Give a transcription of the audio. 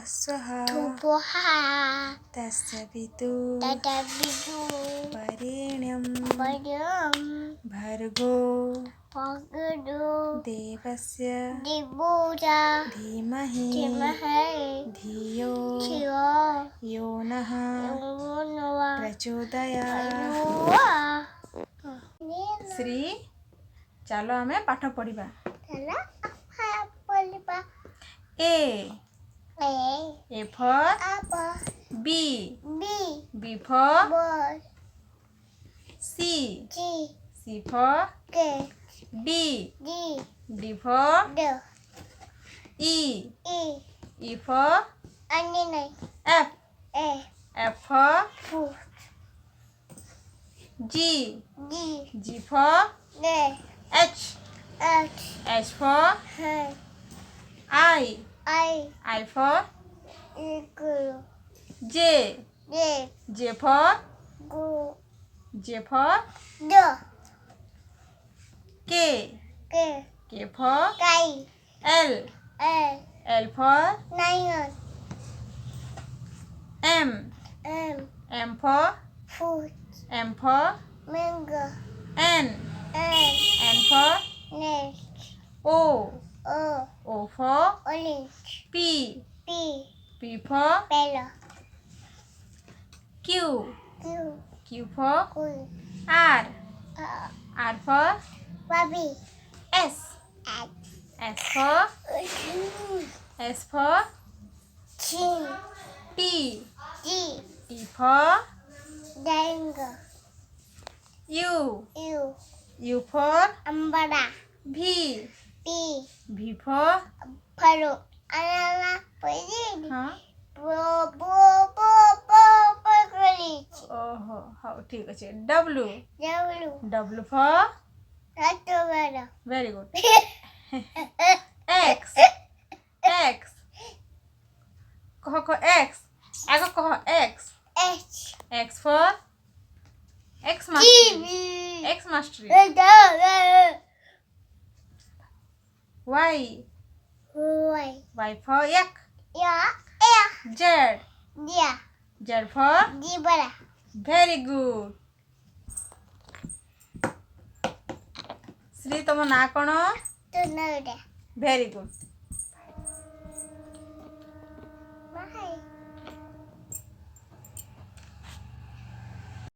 स्वहा तस्य पितु वरेण्यं भर्गो देवस्य धीमहि धियो यो नः प्रचोदयात्। श्री चलो आमे पाठ पढ़िबा। A for B. B for C. C for D. D for E. E for F. F for G. G for H. H for I. I for J. J for K. K for L. L for M. M for N. N for O. O for P. P for Q. Q for R. R for S. S for T. T for U for V. V for ओहो हाँ ठीक अच्छे W for very good X कहो X आगे कहो X for X mastery Y for yak Z for very good Shri तुम ना कौन very good